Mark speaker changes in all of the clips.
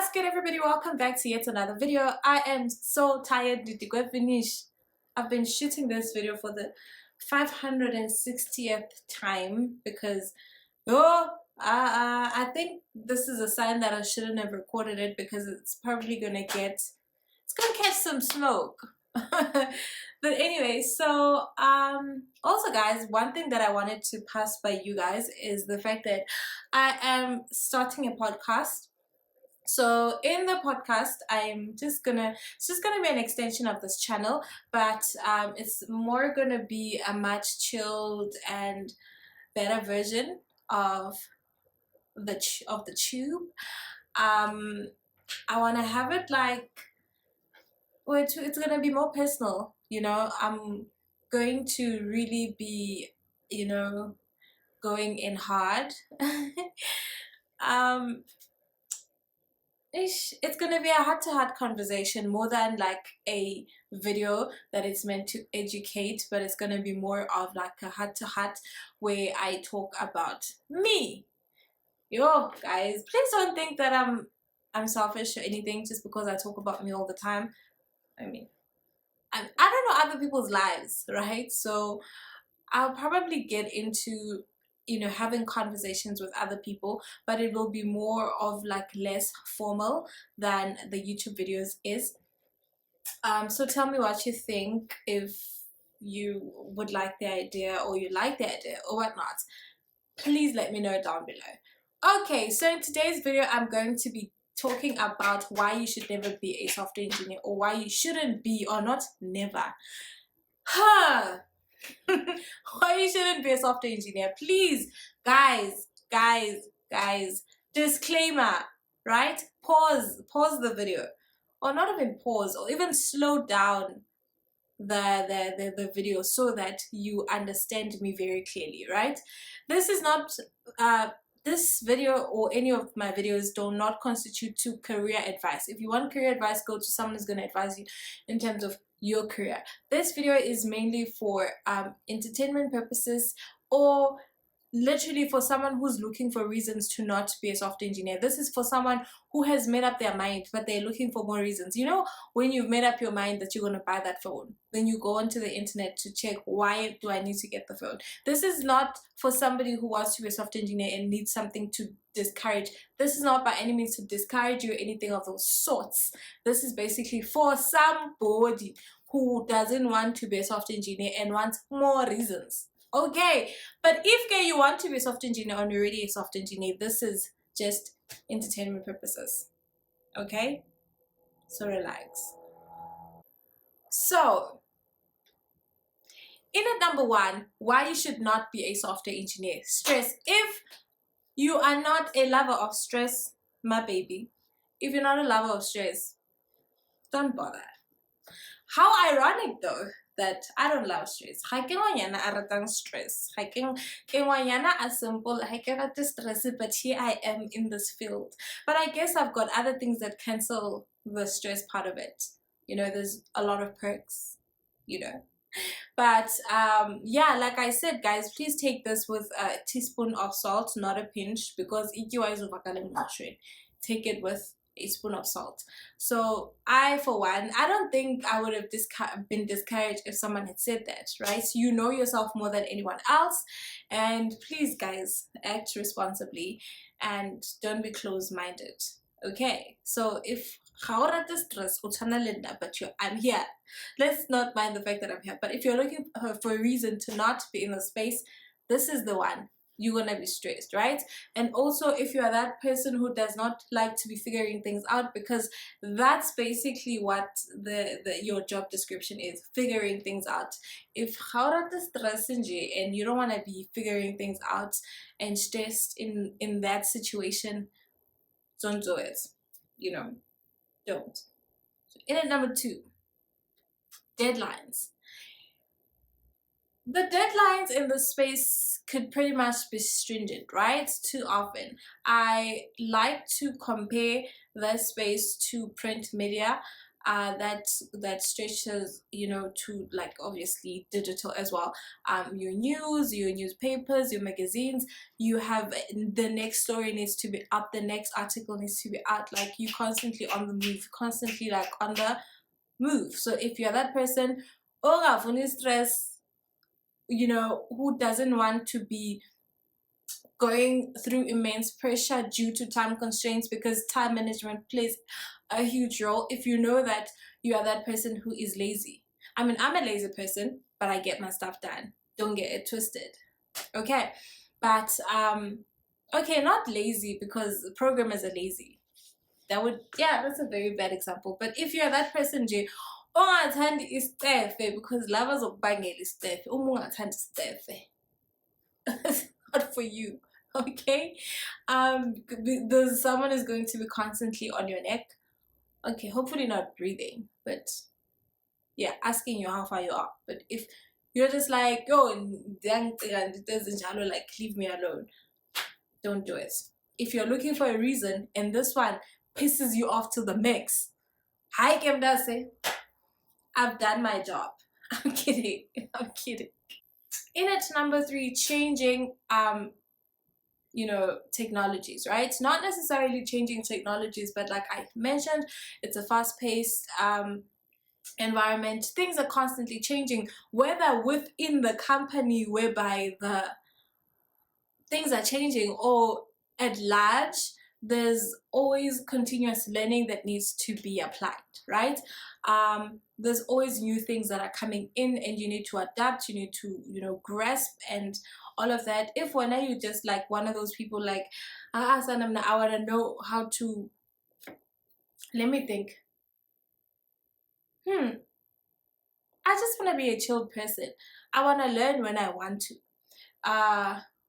Speaker 1: What's good, everybody? Welcome back to yet another video. I am so tired to go finish. I've been shooting this video for the 560th time because I think this is a sign that I shouldn't have recorded it because it's probably gonna catch some smoke. But anyway, so also guys, one thing that I wanted to pass by you guys is the fact that I am starting a podcast. So in the podcast, it's just gonna be an extension of this channel, but it's more gonna be a much chilled and better version of the tube. I want to have it like, well, it's gonna be more personal. I'm going to really be, going in hard. It's gonna be a heart-to-heart conversation more than like a video that is meant to educate, but it's gonna be more of like a heart-to-heart where I talk about me. Yo guys, please don't think that I'm selfish or anything just because I talk about me all the time. I mean, I don't know other people's lives, right? So I'll probably get into having conversations with other people, but it will be more of like less formal than the YouTube videos is. So tell me what you think, if you would like the idea or you like the idea or whatnot. Please let me know down below. Okay, so in today's video I'm going to be talking about why you should never be a software engineer, or why you shouldn't be, or not never. Why you shouldn't be a software engineer. Please, guys, disclaimer, right? Pause the video, or not even pause, or even slow down the video so that you understand me very clearly, right? This is not this video or any of my videos do not constitute to career advice. If you want career advice, go to someone who's going to advise you in terms of your career. This video is mainly for entertainment purposes, or literally for someone who's looking for reasons to not be a software engineer. This is for someone who has made up their mind, but they're looking for more reasons. When you've made up your mind that you're going to buy that phone, then you go onto the internet to check, why do I need to get the phone? This is not for somebody who wants to be a software engineer and needs something to discourage. This is not by any means to discourage you or anything of those sorts. This is basically for somebody who doesn't want to be a software engineer and wants more reasons. Okay, but if you want to be a software engineer or you're already a software engineer, this is just entertainment purposes. Okay, so relax. So in at number one, why you should not be a software engineer: stress. If you are not a lover of stress, my baby, if you're not a lover of stress, don't bother. How ironic though that I don't love stress. Ga ke ngwanyana a ratang stress. Ga ke ngwanyana a simple. Ga ke rate stress, but here I am in this field. But I guess I've got other things that cancel the stress part of it. There's a lot of perks. But yeah, like I said, guys, please take this with a teaspoon of salt, not a pinch, because take it with a spoon of salt. So I, for one, I don't think I would have been discouraged if someone had said that, right? You know yourself more than anyone else, and please, guys, act responsibly and don't be closed-minded. Okay, so if stress, but I'm here. Let's not mind the fact that I'm here. But if you're looking for a reason to not be in the space, this is the one. You're gonna be stressed, right? And also, if you are that person who does not like to be figuring things out, because that's basically what your job description is, figuring things out. If stress and you don't want to be figuring things out and stressed in that situation, don't do it. Don't. So in at number two, deadlines. The deadlines in the space could pretty much be stringent, right? Too often. I like to compare the space to print media. that stretches, you know, to like obviously digital as well. Your news, your newspapers, your magazines, you have the next story needs to be up, the next article needs to be out. Like you constantly on the move, constantly like on the move. So if you're that person, oh, stress, you know, who doesn't want to be going through immense pressure due to time constraints, because time management plays a huge role. If you know that you are that person who is lazy, I mean, I'm a lazy person, but I get my stuff done, don't get it twisted, okay? But okay, not lazy because programmers are lazy. That would, yeah, that's a very bad example. But if you're that person nje ongathandi istefe, because lava zokubangela istefe, uma ungathandi istefe, it's not for you, okay? There's someone is going to be constantly on your neck. Okay, hopefully not breathing, but yeah, asking you how far you are. But if you're just like, yo, like, leave me alone, don't do it. If you're looking for a reason and this one pisses you off to the mix, hi Kemdase, I've done my job. I'm kidding. I'm kidding. In at number 3, changing you know, technologies, right? Not necessarily changing technologies, but like I mentioned, it's a fast-paced environment. Things are constantly changing, whether within the company whereby the things are changing, or at large, there's always continuous learning that needs to be applied, right? There's always new things that are coming in and you need to adapt, you need to, you know, grasp and all of that. If when are you just like one of those people like, I want to know how to, let me think, I just want to be a chilled person. I want to learn when I want to.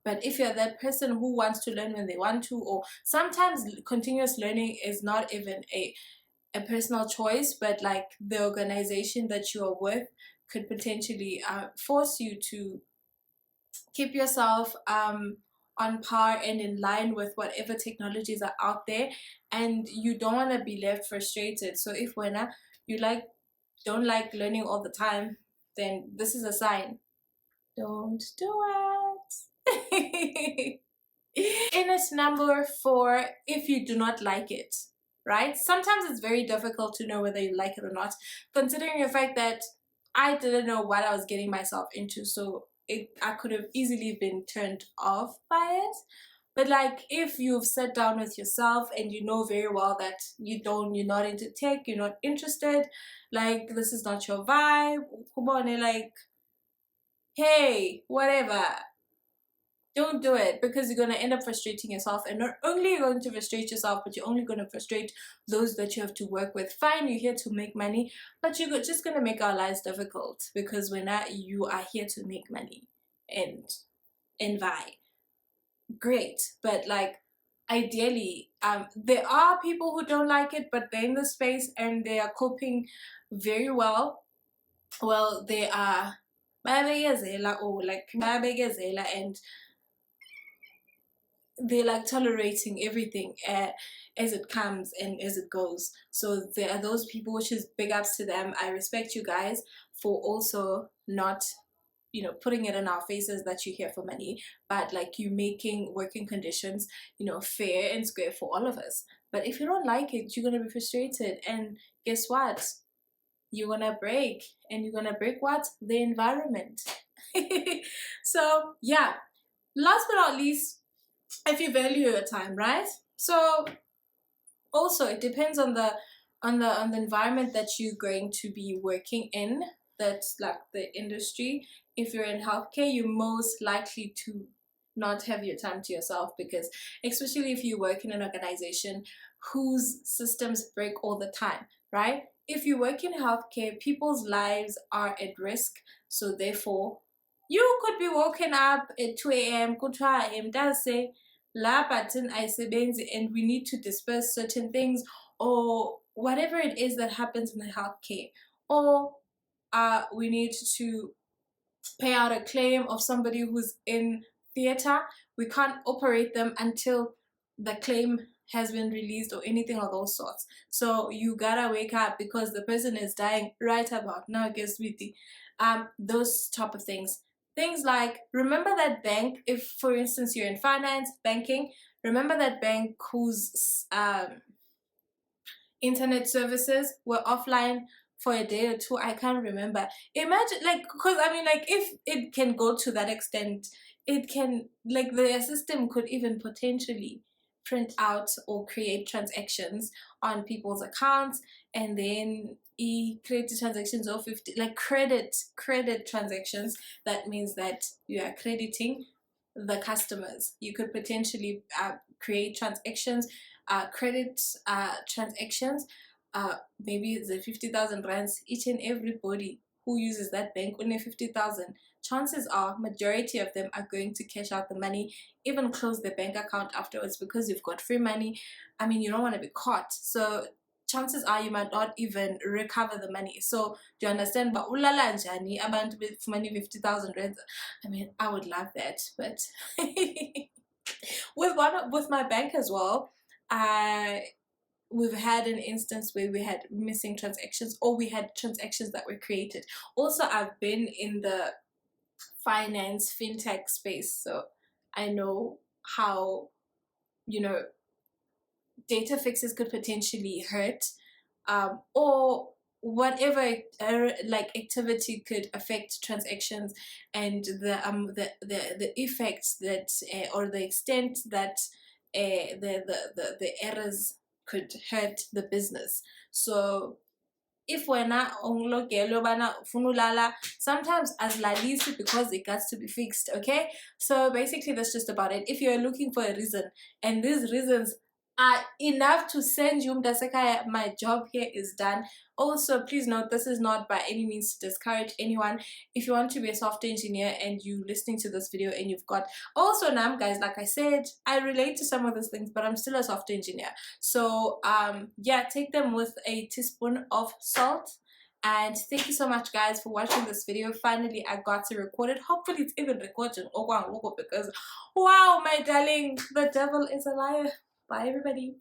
Speaker 1: But if you're that person who wants to learn when they want to, or sometimes continuous learning is not even a personal choice, but like the organization that you are with could potentially force you to keep yourself on par and in line with whatever technologies are out there, and you don't want to be left frustrated. So if when you like don't like learning all the time, then this is a sign. Don't do it. In at number 4, if you do not like it, right? Sometimes it's very difficult to know whether you like it or not, considering the fact that I didn't know what I was getting myself into, so I could have easily been turned off by it. But like if you've sat down with yourself and you know very well that you're not into tech, you're not interested, like this is not your vibe, like, hey, whatever, don't do it, because you're going to end up frustrating yourself, and not only you're going to frustrate yourself, but you're only going to frustrate those that you have to work with. Fine, you're here to make money, but you're just going to make our lives difficult, because you are here to make money and buy. Great, but like ideally, there are people who don't like it, but they're in the space and they are coping very well. Well, they are and they're like tolerating everything as it comes and as it goes. So there are those people, which is big ups to them. I respect you guys for also not, you know, putting it in our faces that you're here for money, but like you making working conditions, you know, fair and square for all of us. But if you don't like it, you're gonna be frustrated, and guess what, you're gonna break, and you're gonna break what, the environment. So yeah, last but not least, if you value your time, right? So also it depends on the environment that you're going to be working in, that's like the industry. If you're in healthcare, you're most likely to not have your time to yourself, because especially if you work in an organization whose systems break all the time, right? If you work in healthcare, people's lives are at risk, so therefore you could be woken up at 2 a.m. kuthiwa mntase la button ayisebenzi and we need to disperse certain things, or whatever it is that happens in the healthcare, or we need to pay out a claim of somebody who's in theater. We can't operate them until the claim has been released or anything of those sorts. So you gotta wake up because the person is dying right about now. Guess with the those type of things. Things like, remember that bank, if for instance you're in finance, banking, remember that bank whose internet services were offline for a day or two. I can't remember. Imagine, like, because I mean, like, if it can go to that extent, it can, like, the system could even potentially print out or create transactions on people's accounts, and then create transactions of 50, like, credit transactions. That means that you are crediting the customers. You could potentially create transactions, credit transactions, maybe the 50,000 rands. Each and everybody who uses that bank, only 50,000, chances are majority of them are going to cash out the money, even close their bank account afterwards, because you've got free money. I mean, you don't want to be caught, so chances are you might not even recover the money. So do you understand? But ulala njani abantu befumana 50,000 rands. I mean, I would love that, but with my bank as well, we've had an instance where we had missing transactions, or we had transactions that were created. Also, I've been in the finance fintech space, so I know how, you know, data fixes could potentially hurt, or whatever like activity could affect transactions, and the effects that or the extent that the errors could hurt the business. So if we're not sometimes as lalisi because it got to be fixed. Okay, so basically that's just about it. If you're looking for a reason and these reasons are enough to send you mdasekaya, my job here is done. Also, please note, this is not by any means to discourage anyone. If you want to be a software engineer and you listening to this video and you've got also now, guys, like I said, I relate to some of those things, but I'm still a software engineer. So yeah, take them with a teaspoon of salt. And thank you so much, guys, for watching this video. Finally, I got to record it. Hopefully it's even recording because wow, my darling, the devil is a liar. Bye, everybody.